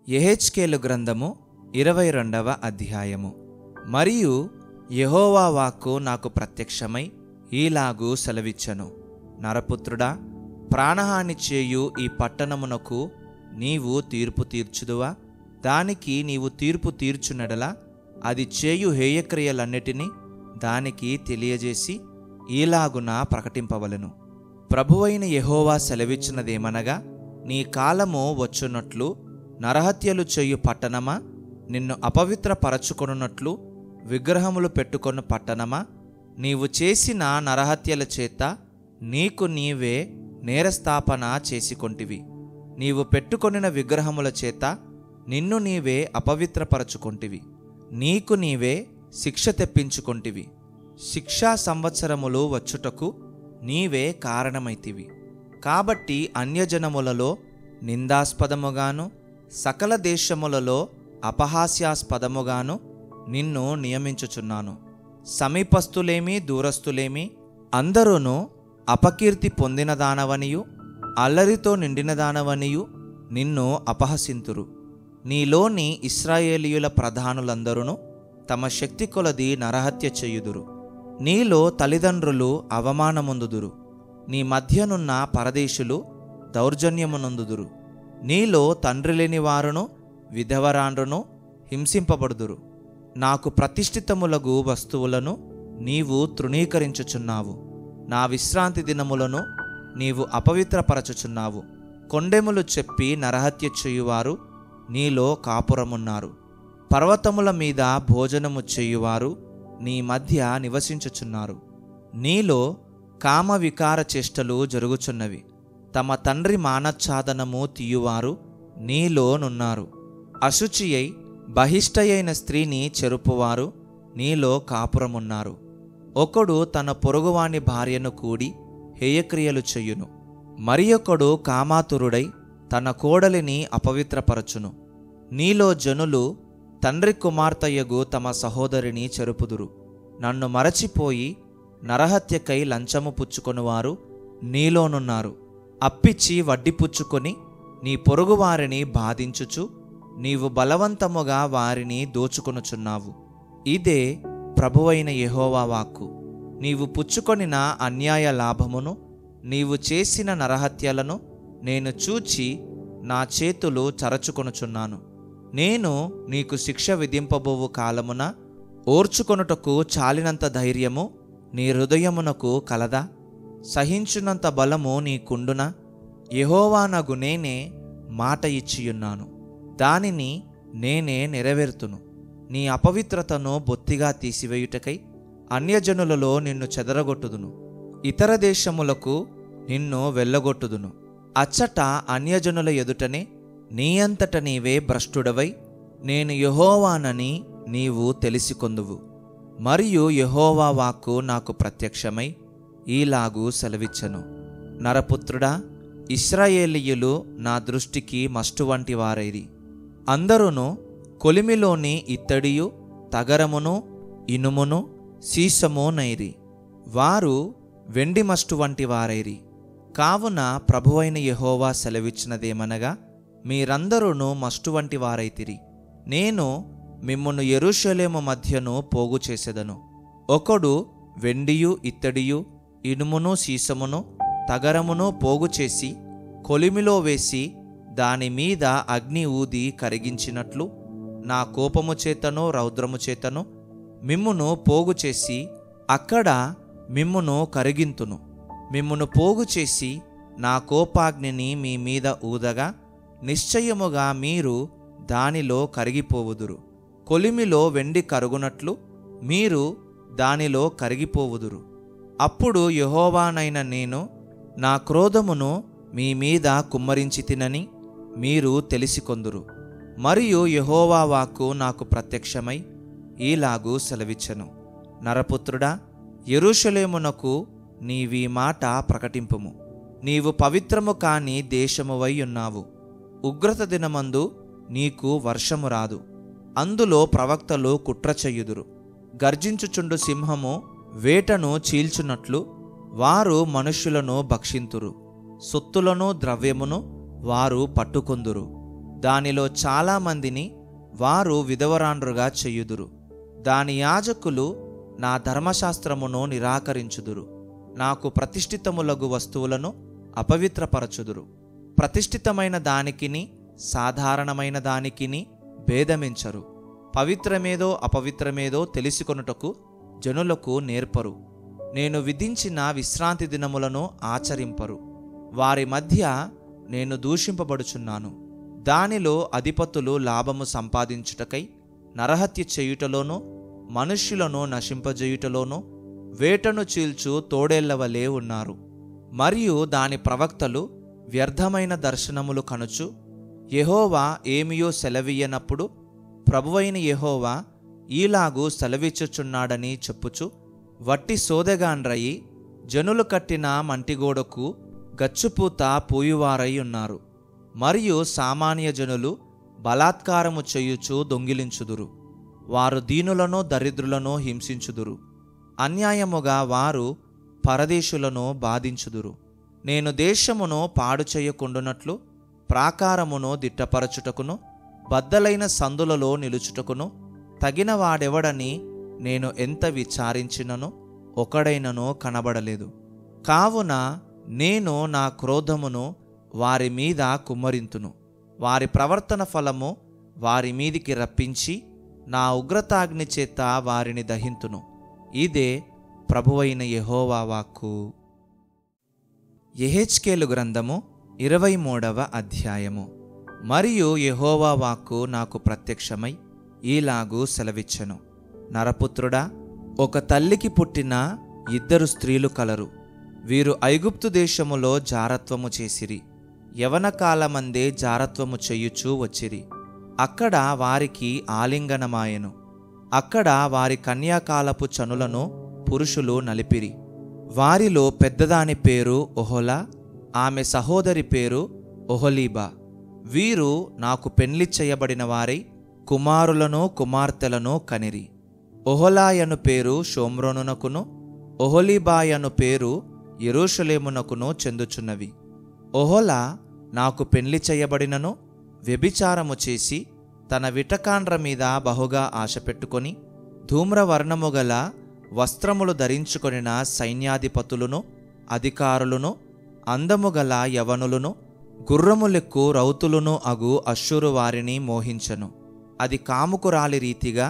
యెహెజ్కేలు గ్రంథము 22వ అధ్యాయము. మరియు యెహోవా వాక్కు నాకు ప్రత్యక్షమై ఈలాగు సెలవిచ్చెను. నరపుత్రుడా, ప్రాణహాని చేయు ఈ పట్టణమునకు నీవు తీర్పు తీర్చుదువా? దానికి నీవు తీర్పు తీర్చునెడల అది చేయు హేయక్రియలన్నిటినీ దానికి తెలియజేసి ఈలాగున ప్రకటింపవలెను. ప్రభువైన యెహోవా సెలవిచ్చినదేమనగా, నీ కాలము వచ్చునట్లు నరహత్యలు చేయు పట్టణమా, నిన్ను అపవిత్రపరచుకొనున్నట్లు విగ్రహములు పెట్టుకొను పట్టణమా, నీవు చేసిన నరహత్యల చేత నీకు నీవే నేరస్థాపన చేసుకొంటివి. నీవు పెట్టుకొనిన విగ్రహముల చేత నిన్ను నీవే అపవిత్రపరచుకొంటివి. నీకు నీవే శిక్ష తెప్పించుకొంటివి. శిక్షా సంవత్సరములు వచ్చుటకు నీవే కారణమైతివి. కాబట్టి అన్యజనములలో నిందాస్పదముగాను సకల దేశములలో అపహాస్యాస్పదముగాను నిన్ను నియమించుచున్నాను. సమీపస్థులేమి దూరస్థులేమి అందరూను అపకీర్తి పొందినదానవనియు అల్లరితో నిండినదానవనియు నిన్ను అపహసింతురు. నీలోని ఇశ్రాయేలీయుల ప్రధానులందరూ తమ శక్తి కొలది నరహత్య చేయుదురు. నీలో తల్లిదండ్రులు అవమానముందుదురు. నీ మధ్యనున్న పరదేశులు దౌర్జన్యమునందుదురు. నీలో తండ్రి లేని వారును విధవరాండ్రును హింసింపబడుదురు. నాకు ప్రతిష్ఠితములగు వస్తువులను నీవు తృణీకరించుచున్నావు. నా విశ్రాంతి దినములను నీవు అపవిత్రపరచుచున్నావు. కొండెములు చెప్పి నరహత్య చేయువారు నీలో కాపురమున్నారు. పర్వతముల మీద భోజనము చేయువారు నీ మధ్య నివసించుచున్నారు. నీలో కామ వికార చేష్టలు జరుగుచున్నవి. తమ తండ్రి మానచ్ఛాదనము తీయువారు నీలోనున్నారు. అశుచి అయి బహిష్టయైన స్త్రీని చెరుపువారు నీలో కాపురమున్నారు. ఒకడు తన పొరుగువాని భార్యను కూడి హేయక్రియలు చెయ్యును. మరి ఒకడు కామాతురుడై తన కోడలిని అపవిత్రపరచును. నీలో జనులు తండ్రి కుమార్తెయగు తమ సహోదరిని చెరుపుదురు. నన్ను మరచిపోయి నరహత్యకై లంచము పుచ్చుకొనువారు నీలోనున్నారు. అప్పిచ్చి వడ్డీ పుచ్చుకొని నీ పొరుగువారిని బాధించుచు నీవు బలవంతముగా వారిని దోచుకొనుచున్నావు. ఇదే ప్రభువైన యెహోవా వాక్కు. నీవు పుచ్చుకొనిన అన్యాయ లాభమును నీవు చేసిన నరహత్యలను నేను చూచి నా చేతులు చరచుకొనుచున్నాను. నేను నీకు శిక్ష విధింపబోవు కాలమున ఓర్చుకొనుటకు చాలినంత ధైర్యము నీ హృదయమునకు కలదా? సహించునంత బలము నీకుండునా? యెహోవానగు నేనే మాట ఇచ్చియున్నాను, దానిని నేనే నెరవేర్తును. నీ అపవిత్రతను బొత్తిగా తీసివేయుటకై అన్యజనులలో నిన్ను చెదరగొట్టుదును. ఇతర దేశములకు నిన్ను వెళ్ళగొట్టుదును. అచ్చట అన్యజనుల ఎదుటనే నీ అంతట నీవే భ్రష్టుడవై నేను యెహోవానని నీవు తెలిసికొందువు. మరియు యెహోవా వాక్కు నాకు ప్రత్యక్షమై ఈలాగు సెలవిచ్చెను. నరపుత్రుడా, ఇశ్రాయేలీయులు నా దృష్టికి మస్టు వంటి వారైరి. అందరూను కొలిమిలోని ఇత్తడియు తగరమును ఇనుమును సీసము నైరి. వారు వెండి మస్టు వంటి వారైరి. కావున ప్రభువైన యెహోవా సెలవిచ్చినదేమనగా, మీరందరూను మస్టు వంటి వారైతిరి. నేను మిమ్మును యెరూషలేము మధ్యను పోగు చేసెదను. ఒకడు వెండియు ఇత్తడియు ఇనుమును సీసమును తగరమును పోగు చేసి కొలిమిలో వేసి దానిమీద అగ్ని ఊది కరిగించినట్లు నా కోపము చేతను రౌద్రము చేతను మిమ్మును పోగు చేసి అక్కడ మిమ్మును కరిగింతును. మిమ్మును పోగు చేసి నా కోపాగ్నిని మీ మీద ఊదగా నిశ్చయముగా మీరు దానిలో కరిగిపోవుదురు. కొలిమిలో వెండి కరుగునట్లు మీరు దానిలో కరిగిపోవుదురు. అప్పుడు యెహోవానైన నేను నా క్రోధమును మీ మీద కుమ్మరించి తినని మీరు తెలిసికొందురు. మరియు యెహోవా వాక్కు నాకు ప్రత్యక్షమై ఈలాగు సెలవిచ్చెను. నరపుత్రుడా, యెరూషలేమునకు నీవీ మాట ప్రకటింపుము. నీవు పవిత్రము కాని దేశమువై ఉన్నావు. ఉగ్రత దినమందు నీకు వర్షము రాదు. అందులో ప్రవక్తలు కుట్ర చెయ్యుదురు. గర్జించుచుండు సింహము వేటను చీల్చున్నట్లు వారు మనుష్యులను భక్షింతురు. సొత్తులను ద్రవ్యమును వారు పట్టుకొందురు. దానిలో చాలామందిని వారు విధవరాండ్రుగా చెయ్యుదురు. దాని యాజకులు నా ధర్మశాస్త్రమును నిరాకరించుదురు. నాకు ప్రతిష్ఠితములగు వస్తువులను అపవిత్రపరచుదురు. ప్రతిష్ఠితమైన దానికిని సాధారణమైన దానికిని భేదమించరు. పవిత్రమేదో అపవిత్రమేదో తెలుసుకొనుటకు జనులకు నేర్పరు. నేను విధించిన విశ్రాంతి దినములను ఆచరింపరు. వారి మధ్య నేను దూషింపబడుచున్నాను. దానిలో అధిపతులు లాభము సంపాదించుటకై నరహత్య చేయుటలోనూ మనుష్యులను నశింపజేయుటలోనూ వేటను చీల్చు తోడేళ్లవలే ఉన్నారు. మరియు దాని ప్రవక్తలు వ్యర్థమైన దర్శనములు కనుచు యెహోవా ఏమియో సెలవీయనప్పుడు ప్రభువైన యెహోవా ఈలాగు సెలవిచ్చుచున్నాడని చెప్పుచు వట్టి సోదెగాండ్రయి జనులు కట్టిన మంటిగోడకు గచ్చుపూత పూయువారై ఉన్నారు. మరియు సామాన్య జనులు బలాత్కారము చేయుచు దొంగిలించుదురు. వారు దీనులను దరిద్రులను హింసించుదురు. అన్యాయముగా వారు పరదేశులను బాధించుదురు. నేను దేశమును పాడు చేయకుండునట్లు ప్రాకారమును దిట్టపరచుటకును బద్దలైన సందులలో నిలుచుటకును తగిన వాడెవడని నేను ఎంత విచారించినను ఒకడైనను కనబడలేదు. కావున నేను నా క్రోధమును వారి మీద కుమ్మరింతును. వారి ప్రవర్తన ఫలము వారి మీదికి రప్పించి నా ఉగ్రతాగ్ని చేత వారిని దహింతును. ఇదే ప్రభువైన యెహోవా వాక్కు. యెహెజ్కేలు గ్రంథము 23వ అధ్యాయము. మరియు యెహోవా వాక్కు నాకు ప్రత్యక్షమై ఈలాగు సెలవిచ్చెను. నరపుత్రుడా, ఒక తల్లికి పుట్టిన 2 స్త్రీలు కలరు. వీరు ఐగుప్తు దేశములో జారత్వము చేసిరి. యవన కాలమందే జారత్వము చెయ్యుచూ వచ్చిరి. అక్కడ వారికి ఆలింగనమాయెను. అక్కడ వారి కన్యాకాలపు చనులను పురుషులు నలిపిరి. వారిలో పెద్దదాని పేరు ఒహొలా, ఆమె సహోదరి పేరు ఒహొలీబా. వీరు నాకు పెండ్లి చేయబడిన వారై కుమారులను కుమార్తెలను కనిరి. ఒహొలాయను పేరు షోమ్రోనునకును ఒహొలీబాయను పేరు యెరూషలేమునకును చెందుచున్నవి. ఒహొలా నాకు పెండ్లి చేయబడినను వ్యభిచారము చేసి తన విటకాండ్ర మీద బహుగా ఆశపెట్టుకొని ధూమ్రవర్ణము గల వస్త్రములు ధరించుకొనిన సైన్యాధిపతులను అధికారులను అందముగల యవనులను గుర్రములెక్కు రౌతులను అగు అష్షూరు వారిని మోహించెను. అది కాముకురాలి రీతిగా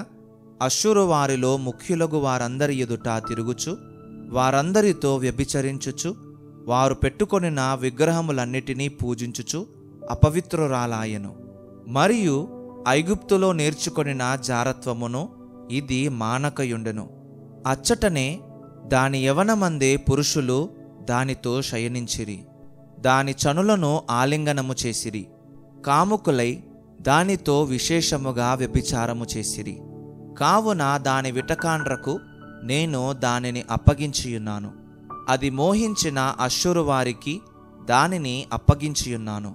అష్షూరు వారిలో ముఖ్యులగు వారందరి ఎదుట తిరుగుచు వారందరితో వ్యభిచరించుచు వారు పెట్టుకొనిన విగ్రహములన్నిటినీ పూజించుచు అపవిత్రురాలాయెను. మరియు ఐగుప్తులో నేర్చుకొనిన జారత్వమును ఇది మానకయుండెను. అచ్చటనే దాని యవనమందే పురుషులు దానితో శయనించిరి. దాని చనులను ఆలింగనము చేసిరి. కాముకులై దానితో విశేషముగా వ్యభిచారము చేసిరి. కావున దాని విటకాండ్రకు నేను దానిని అప్పగించియున్నాను. అది మోహించిన అష్షూరు వారికి దానిని అప్పగించియున్నాను.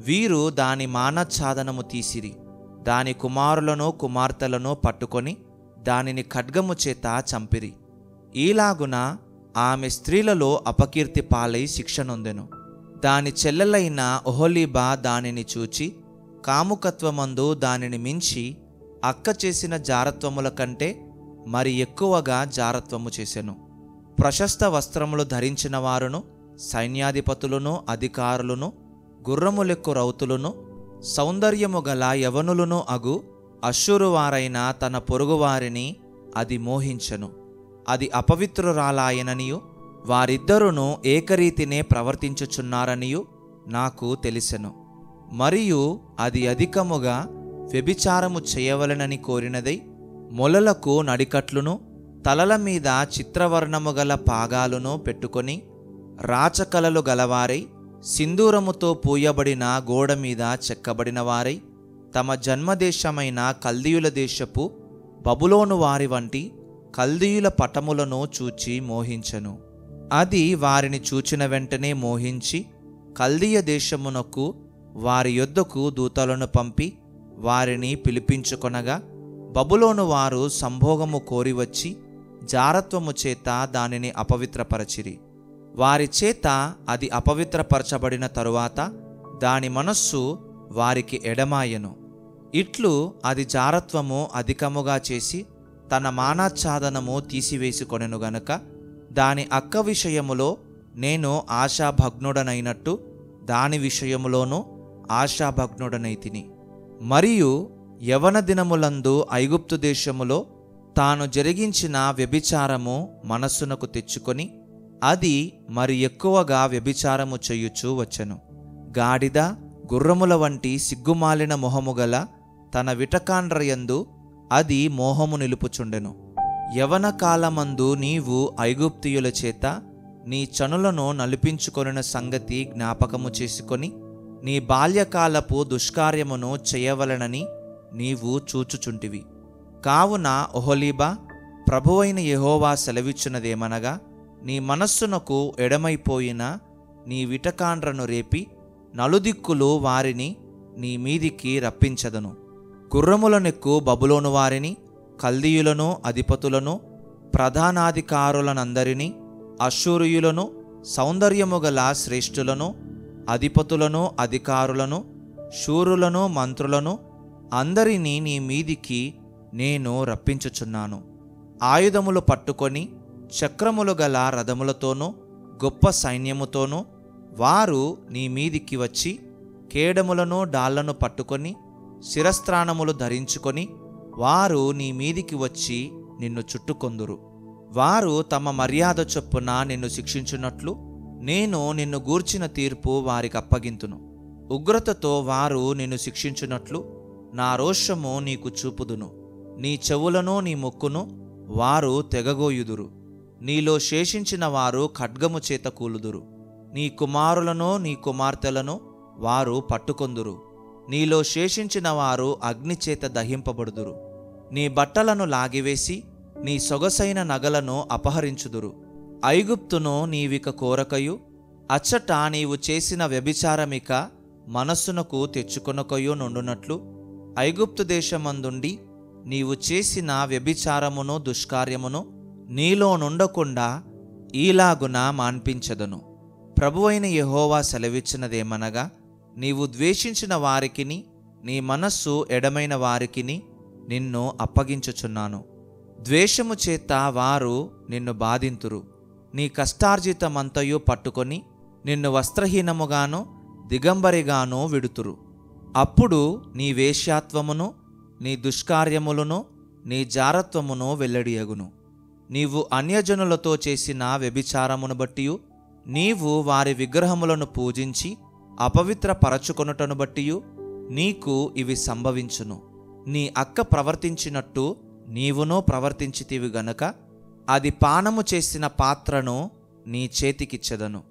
వీరు దాని మానఛాదనము తీసిరి. దాని కుమారులను కుమార్తెలను పట్టుకొని దానిని ఖడ్గము చేత చంపిరి. ఈలాగున ఆమె స్త్రీలలో అపకీర్తి పాలై శిక్షనొందెను. దాని చెల్లెలైన ఒహొలీబా దానిని చూచి కాముకత్వమందు దానిని మించి అక్క చేసిన జారత్వముల కంటే మరి ఎక్కువగా జారత్వము చేసెను. ప్రశస్త వస్త్రములు ధరించిన వారును సైన్యాధిపతులను అధికారులను గుర్రములెక్కు రౌతులను సౌందర్యము గల యవనులను అగు అష్షూరు వారైన తన పొరుగువారిని అది మోహించెను. అది అపవిత్రురాలాయననియు వారిద్దరును ఏకరీతినే ప్రవర్తించుచున్నారనియు నాకు తెలిసెను. మరియు అది అధికముగా వ్యభిచారము చేయవలెనని కోరినదై మొలలకు నడికట్లును తలల మీద చిత్రవర్ణము గల పాగాలును పెట్టుకొని రాచకలలు గలవారై సింధూరముతో పూయబడిన గోడ మీద చెక్కబడిన వారై తమ జన్మదేశమైన కల్దీయుల దేశపు బబులోను వారి వంటి కల్దీయుల పటములను చూచి మోహించెను. అది వారిని చూచిన వెంటనే మోహించి కల్దీయ దేశమునకు వారి యొద్దకు దూతలను పంపి వారిని పిలిపించుకొనగా బబులోను వారు సంభోగము కోరివచ్చి జారత్వము చేత దానిని అపవిత్రపరచిరి. వారి చేత అది అపవిత్రపరచబడిన తరువాత దాని మనస్సు వారికి ఎడమాయెను. ఇట్లు అది జారత్వము అధికముగా చేసి తన మానాచ్ఛాదనము తీసివేసుకొనెను గనుక దాని అక్క విషయములో నేను ఆశాభగ్నుడనైనట్టు దాని విషయములోనూ ఆశాభగ్నుడనైతిని. మరియు యవన దినములందు ఐగుప్తు దేశములో తాను జరిగించిన వ్యభిచారము మనస్సునకు తెచ్చుకొని అది మరి ఎక్కువగా వ్యభిచారము చేయుచూ వచ్చెను. గాడిద గుర్రముల వంటి సిగ్గుమాలిన మొహము గల తన విటకాండ్రయందు అది మోహము నిలుపుచుండెను. యవన కాలమందు నీవు ఐగుప్తియుల చేత నీ చనులను నలిపించుకొనిన సంగతి జ్ఞాపకము చేసుకొని నీ బాల్యకాలపు దుష్కార్యమును చేయవలెనని నీవు చూచుచుంటివి. కావున ఒహొలీబా, ప్రభువైన యెహోవా సెలవిచ్చున్నదేమనగా, నీ మనస్సునకు ఎడమైపోయిన నీ విటకాండ్రను రేపి నలుదిక్కులు వారిని నీ మీదికి రప్పించదను. గుర్రములనెక్కు బబులోను వారిని, కల్దీయులను, అధిపతులను, ప్రధానాధికారులనందరినీ, అశ్షూరియులను, సౌందర్యము గల శ్రేష్ఠులను, అధిపతులను, అధికారులను, శూరులను, మంత్రులను అందరినీ నీ మీదికి నేను రప్పించుచున్నాను. ఆయుధములు పట్టుకొని చక్రములు గల రథములతోనూ గొప్ప సైన్యముతోనూ వారు నీ మీదికి వచ్చి కేడములను డాళ్లను పట్టుకొని శిరస్త్రాణములు ధరించుకొని వారు నీ మీదికి వచ్చి నిన్ను చుట్టుకొందురు. వారు తమ మర్యాద చొప్పున నిన్ను శిక్షించున్నట్లు నేను నిన్ను గూర్చిన తీర్పు వారికి అప్పగింతును. ఉగ్రతతో వారు నిన్ను శిక్షించున్నట్లు నా రోషము నీకు చూపుదును. నీ చెవులను నీ ముక్కును వారు తెగగోయుదురు. నీలో శేషించిన వారు ఖడ్గము చేత కూలుదురు. నీ కుమారులను నీ కుమార్తెలను వారు పట్టుకొందురు. నీలో శేషించిన వారు అగ్నిచేత దహింపబడుదురు. నీ బట్టలను లాగివేసి నీ సొగసైన నగలను అపహరించుదురు. ఐగుప్తును నీవిక కోరకయు అచ్చట నీవు చేసిన వ్యభిచారమిక మనస్సునకు తెచ్చుకొనకయు నుండునట్లు ఐగుప్తు దేశమందుండి నీవు చేసిన వ్యభిచారమును దుష్కార్యమును నీలో నుండకుండా ఈలాగున మాన్పించదను. ప్రభువైన యెహోవా సెలవిచ్చినదేమనగా, నీవు ద్వేషించిన వారికిని నీ మనస్సు ఎడమైన వారికిని నిన్ను అప్పగించుచున్నాను. ద్వేషము చేత వారు నిన్ను బాధింతురు. నీ కష్టార్జితమంతయు పట్టుకొని నిన్ను వస్త్రహీనముగాను దిగంబరిగాను విడుతురు. అప్పుడు నీ వేశ్యాత్వమును నీ దుష్కార్యములను నీ జారత్వమును వెల్లడియగును. నీవు అన్యజనులతో చేసిన వ్యభిచారమును బట్టియు నీవు వారి విగ్రహములను పూజించి అపవిత్రపరచుకొనుటను బట్టియు నీకు ఇవి సంభవించును. నీ అక్క ప్రవర్తించినట్టు నీవునూ ప్రవర్తించితివి గనుక అది పానము చేసిన పాత్రను నీ చేతికిచ్చెదను.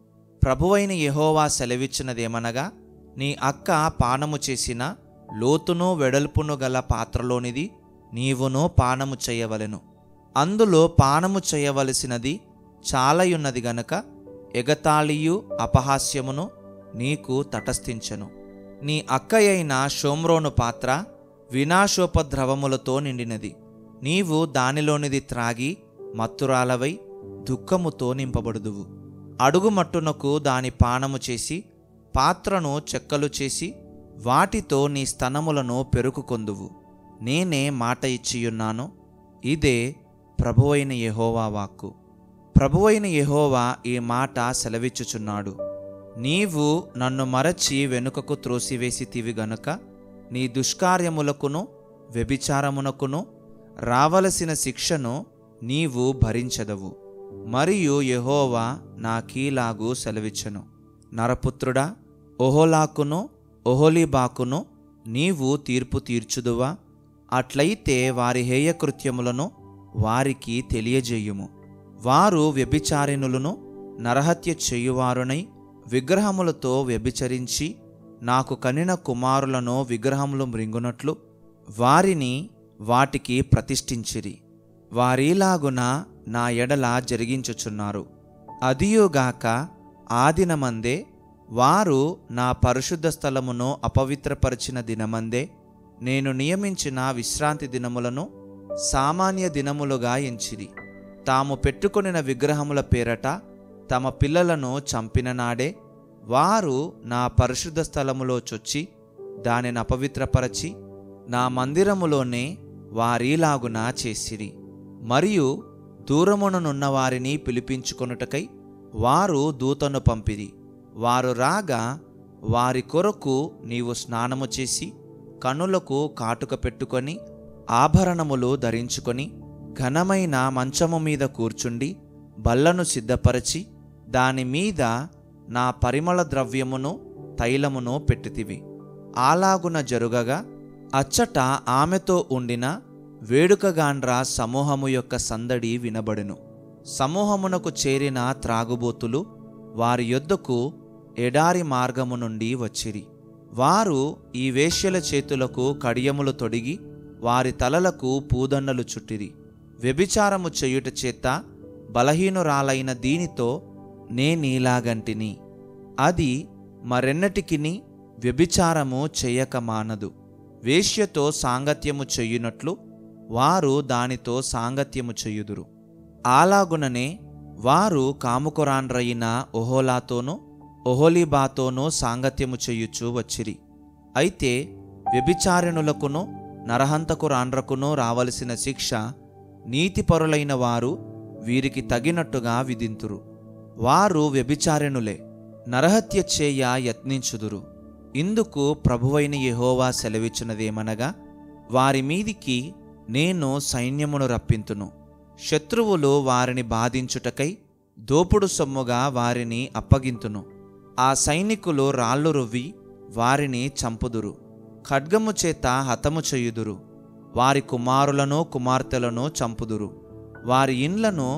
ప్రభువైన యెహోవా సెలవిచ్చినదేమనగా, నీ అక్క పానము చేసిన లోతును వెడల్పును గల పాత్రలోనిది నీవునూ పానము చేయవలెను. అందులో పానము చేయవలసినది చాలయున్నది గనక ఎగతాళియు అపహాస్యమును నీకు తటస్థించెను. నీ అక్కయైన షోమ్రోను పాత్ర వినాశోపద్రవములతో నిండినది. నీవు దానిలోనిది త్రాగి మత్తురాలవై దుఃఖముతో నింపబడుదువు. అడుగుమట్టునకు దాని పానము చేసి పాత్రను చెక్కలు చేసి వాటితో నీ స్తనములను పెరుకుకొందువు. నేనే మాట ఇచ్చియున్నాను. ఇదే ప్రభువైన యెహోవా వాక్కు. ప్రభువైన యెహోవా ఈ మాట సెలవిచ్చుచున్నాడు. నీవు నన్ను మరచి వెనుకకు త్రోసివేసితివి గనుక నీ దుష్కార్యములకును వ్యభిచారమునకును రావలసిన శిక్షను నీవు భరించదవు. మరియు యెహోవా నాకీలాగు సెలవిచ్చెను, నరపుత్రుడా, ఒహొలాకును ఒహొలీబాకును నీవు తీర్పు తీర్చుదువా? అట్లయితే వారి హేయకృత్యములను వారికి తెలియజేయుము. వారు వ్యభిచారిణులను నరహత్య చేయువారునై విగ్రహములతో వ్యభిచరించి నాకు కనిన కుమారులను విగ్రహములు మృంగునట్లు వారిని వాటికి ప్రతిష్ఠించిరి. వారీలాగున నా ఎడల జరిగించుచున్నారు. అదియుగాక ఆ దినమందే వారు నా పరిశుద్ధ స్థలమును అపవిత్రపరిచిన దినమందే నేను నియమించిన విశ్రాంతి దినములను సామాన్య దినములుగా ఎంచిరి. తాము పెట్టుకొనిన విగ్రహముల పేరట తమ పిల్లలను చంపిన నాడే వారు నా పరిశుద్ధ స్థలములో చొచ్చి దానిని అపవిత్రపరచి నా మందిరములోనే వారీలాగున చేసిరి. మరియు దూరముననున్న వారిని పిలిపించుకొనుటకై వారు దూతను పంపిరి. వారు రాగా వారి కొరకు నీవు స్నానము చేసి కన్నులకు కాటుక పెట్టుకొని ఆభరణములు ధరించుకొని ఘనమైన మంచము మీద కూర్చుండి బల్లను సిద్ధపరచి దానిమీద నా పరిమళ ద్రవ్యమును తైలమును పెట్టితివి. అలాగున జరుగగా అచ్చట ఆమెతో ఉండిన వేడుకగాండ్ర సమూహము యొక్క సందడి వినబడెను. సమూహమునకు చేరిన త్రాగుబోతులు వారి యొద్దకు ఎడారి మార్గము నుండి వచ్చిరి. వారు ఈ వేశ్యల చేతులకు కడియములు తొడిగి వారి తలలకు పూదండలు చుట్టిరి. వ్యభిచారము చేయుట చేత బలహీనురాలైన దీనితో నేనీలాగంటిని, అది మరెన్నటికిని వ్యభిచారము చేయక మానదు. వేశ్యతో సాంగత్యము చెయ్యునట్లు వారు దానితో సాంగత్యము చెయ్యుదురు. అలాగుననే వారు కాముకురాండ్రయిన ఒహోలాతోనూ ఒహోలీబాతోనూ సాంగత్యము చెయ్యుచూ వచ్చిరి. అయితే వ్యభిచారిణులకును నరహంతకురాండ్రకును రావలసిన శిక్ష నీతిపరులైన వారు వీరికి తగినట్టుగా విధింతురు. వారు వ్యభిచారిణులే, నరహత్య చేయ యత్నించుదురు. ఇందుకు ప్రభువైన యెహోవా సెలవిచ్చినదేమనగా, వారి మీదికి నేను సైన్యమును రప్పింతును. శత్రువులు వారిని బాధించుటకై దోపుడు సొమ్ముగా వారిని అప్పగింతును. ఆ సైనికులు రాళ్ళు రువ్వి వారిని చంపుదురు, ఖడ్గము చేత హతము చేయుదురు. వారి కుమారులను కుమార్తెలను చంపుదురు, వారి ఇండ్లను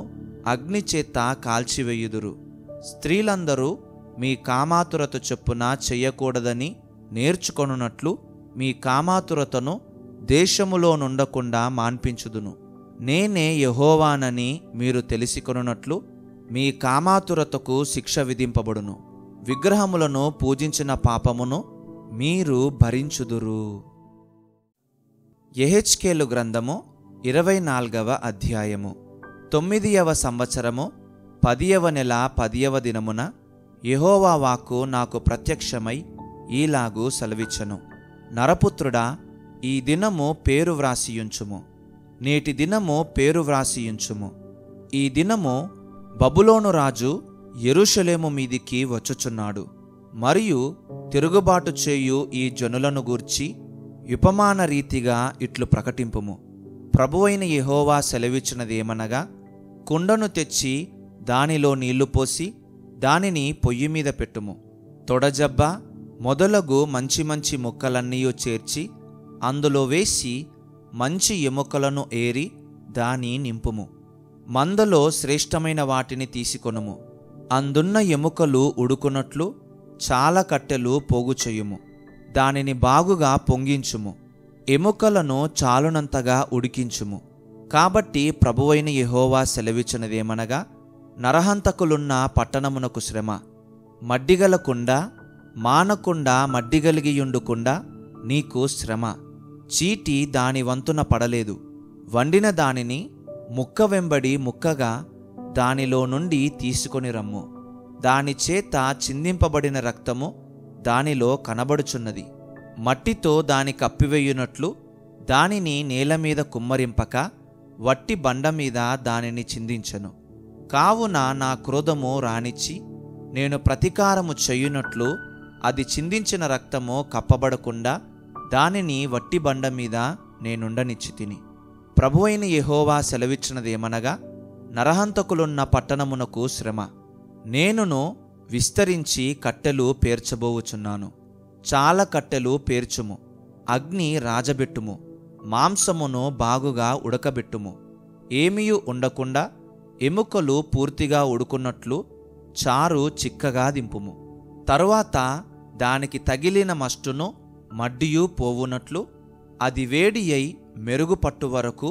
అగ్నిచేత కాల్చివేయుదురు. స్త్రీలందరూ మీ కామాతురత చొప్పున చెయ్యకూడదని నేర్చుకొనున్నట్లు మీ కామాతురతను దేశములో నుండకుండా మాన్పించుదును. నేనే యెహోవానని మీరు తెలిసికొనున్నట్లు మీ కామాతురతకు శిక్ష విధింపబడును. విగ్రహములను పూజించిన పాపమును మీరు భరించుదురు. యెహెజ్కేలు గ్రంథము 24వ అధ్యాయము. 9వ సంవత్సరము 10వ నెల 10వ దినమున యెహోవా వాక్కు నాకు ప్రత్యక్షమై ఈలాగు సెలవిచ్చెను. నరపుత్రుడా, ఈ దినము పేరు వ్రాసియుంచుము, నేటి దినము పేరు వ్రాసియుంచుము. ఈ దినము బబులోను రాజు యెరూషలేము మీదికి వచ్చుచున్నాడు. మరియు తిరుగుబాటు చేయు ఈ జనులను గూర్చి ఉపమాన రీతిగా ఇట్లు ప్రకటింపుము. ప్రభువైన యెహోవా సెలవిచ్చినదేమనగా, కుండను తెచ్చి దానిలో నీళ్లు పోసి దానిని పొయ్యి మీద పెట్టుము. తొడజబ్బ మొదలగు మంచి మంచి ముక్కలన్నీయూ చేర్చి అందులో వేసి మంచి ఎముకలను ఏరి దాని నింపుము. మందలో శ్రేష్టమైన వాటిని తీసుకొనుము. అందున్న ఎముకలు ఉడుకునట్లు చాలా కట్టెలు పోగు చేయుము. దానిని బాగుగా పొంగించుము. ఎముకలను చాలునంతగా ఉడికించుము. కాబట్టి ప్రభువైన యెహోవా సెలవిచ్చినదేమనగా, నరహంతకులున్న పట్టణమునకు శ్రమ. మడ్డిగల కుండ మానకుండా మడ్డిగలిగియుండుకుండా నీకు శ్రమ. చీటి దాని వంతున పడలేదు. వండిన దానిని ముక్క వెంబడి ముక్కగా దానిలో నుండి తీసుకొని రమ్ము. దాని చేత చిందింపబడిన రక్తము దానిలో కనబడుచున్నది. మట్టితో దాని కప్పివేయునట్లు దానిని నేలమీద కుమ్మరింపక వట్టి బండ మీద దానిని చిందించెను. కావున నా క్రోధము రానిచ్చి నేను ప్రతీకారము చేయునట్లు అది చిందించిన రక్తము కప్పబడకుండా దానిని వట్టి బండ మీద నేనుండనిచ్చితిని. ప్రభువైన యెహోవా సెలవిచ్చినదేమనగా, నరహంతకులున్న పట్టణమునకు శ్రమ. నేనును విస్తరించి కట్టెలు పేర్చబోవుచున్నాను. చాలా కట్టెలు పేర్చుము. అగ్ని రాజబెట్టుము. మాంసమును బాగుగా ఉడకబెట్టుము. ఏమీయు ఉండకుండా ఎముకలు పూర్తిగా ఉడుకున్నట్లు చారు చిక్కగా దింపుము. తరువాత దానికి తగిలిన మస్టును మడ్డియు పోవునట్లు అది వేడి అయి మెరుగుపట్టు వరకు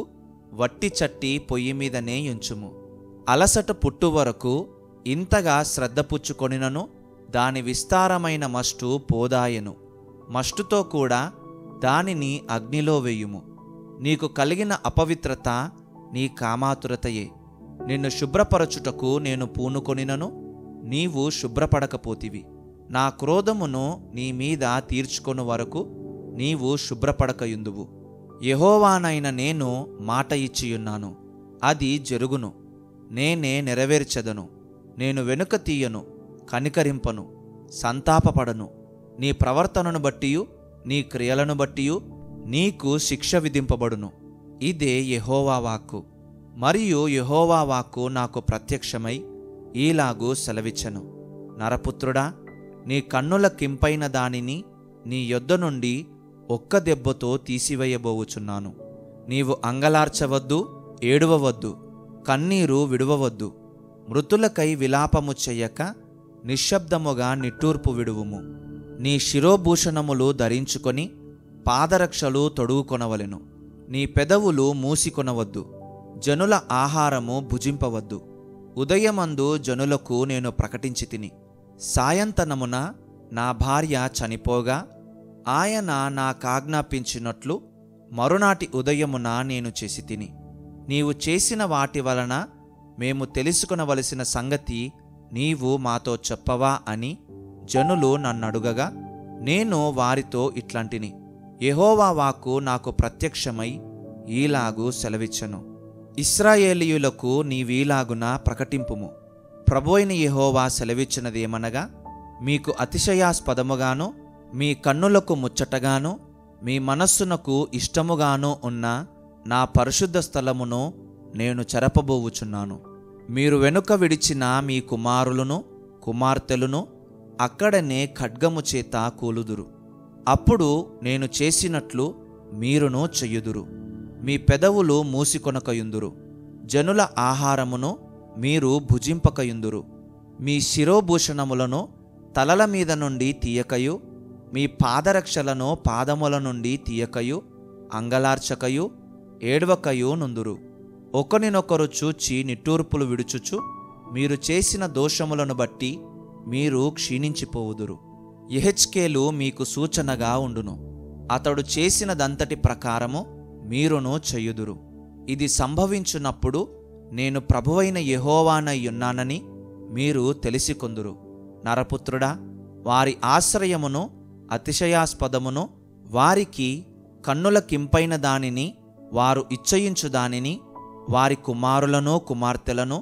వట్టి చట్టి పొయ్యి మీదనే ఉంచుము. అలసట పుట్టు వరకు ఇంతగా శ్రద్ధ పుచ్చుకొనినను దాని విస్తారమైన మస్టు పోదాయెను. మస్టుతో కూడా దానిని అగ్నిలో వేయుము. నీకు కలిగిన అపవిత్రత నీ కామాతురతయే. నిన్ను శుభ్రపరచుటకు నేను పూనుకొనినను నీవు శుభ్రపడకపోతివి. నా క్రోధమును నీ మీద తీర్చుకొను వరకు నీవు శుభ్రపడకయుందువు. యెహోవానైన నేను మాట ఇచ్చియున్నాను, అది జరుగును. నేనే నెరవేర్చెదను. నేను వెనుక తీయను, కనికరింపను, సంతాపపడను. నీ ప్రవర్తనను బట్టియు నీ క్రియలను బట్టియు నీకు శిక్ష విధింపబడును. ఇదే యెహోవా వాక్కు. మరియు యెహోవా వాక్కు నాకు ప్రత్యక్షమై ఈలాగు సెలవిచ్చెను. నరపుత్రుడా, నీ కన్నుల కింపైన దానిని నీ యొద్ద నుండి ఒక్క దెబ్బతో తీసివేయబోవుచున్నాను. నీవు అంగలార్చవద్దు, ఏడువవద్దు, కన్నీరు విడువవద్దు. మృతులకై విలాపము చెయ్యక నిశ్శబ్దముగా నిట్టూర్పు విడువుము. నీ శిరోభూషణములు ధరించుకొని పాదరక్షలు తొడుగుకొనవలెను. నీ పెదవులు మూసికొనవద్దు. జనుల ఆహారము భుజింపవద్దు. ఉదయమందు జనులకు నేను ప్రకటించి తిని, సాయంతనమున నా భార్య చనిపోగా ఆయన నాకాజ్ఞాపించినట్లు మరునాటి ఉదయమున నేను చేసి తిని. నీవు చేసిన వాటి వలన మేము తెలుసుకొనవలసిన సంగతి నీవు మాతో చెప్పవా అని జనులు నన్నడుగగా నేను వారితో ఇట్లాంటిని. యెహోవా వాక్కు నాకు ప్రత్యక్షమై ఈలాగు సెలవిచ్చెను. ఇశ్రాయేలీయులకు నీవీలాగున ప్రకటింపుము. ప్రభువైన యెహోవా సెలవిచ్చినదేమనగా, మీకు అతిశయాస్పదముగాను మీ కన్నులకు ముచ్చటగాను మీ మనస్సునకు ఇష్టముగాను ఉన్న నా పరిశుద్ధ స్థలమును నేను చెరపబోవుచున్నాను. మీరు వెనుక విడిచిన మీ కుమారులను కుమార్తెలను అక్కడనే ఖడ్గము చేత కూలుదురు. అప్పుడు నేను చేసినట్లు మీరును చెయ్యుదురు. మీ పెదవులు మూసికొనకయుందురు. జనుల ఆహారమును మీరు భుజింపకయుందురు. మీ శిరోభూషణములను తలల మీద నుండి తీయకయు, మీ పాదరక్షలను పాదముల నుండి తీయకయు, అంగలార్చకయు ఏడ్వకయు నుందురు. ఒకరినొకరు చూచి నిట్టూర్పులు విడుచుచు మీరు చేసిన దోషములను బట్టి మీరు క్షీణించిపోవుదురు. యెహెజ్కేలు మీకు సూచనగా ఉండును. అతడు చేసినదంతటి ప్రకారము మీరును చెయ్యుదురు. ఇది సంభవించున్నప్పుడు నేను ప్రభువైన యెహోవానయ్యున్నానని మీరు తెలిసికొందురు. నరపుత్రుడా, వారి ఆశ్రయమును అతిశయాస్పదమును వారికి కన్నుల కింపైన దానిని వారు ఇచ్చయించు దానిని వారి కుమారులను కుమార్తెలను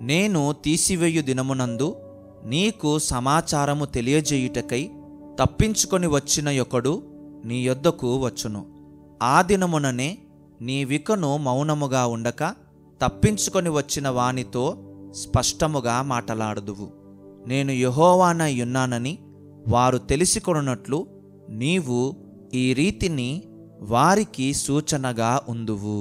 నేను తీసివేయు దినమునందు నీకు సమాచారము తెలియజేయుటకై తప్పించుకొని వచ్చిన యొకడు నీ యొద్దకు వచ్చును. ఆ దినముననే నీ వికను మౌనముగా ఉండక తప్పించుకొని వచ్చిన వానితో స్పష్టముగా మాటలాడుదువు. నేను యెహోవానయ్యున్నానని వారు తెలిసికొనున్నట్లు నీవు ఈ రీతిని వారికి సూచనగా ఉందువు.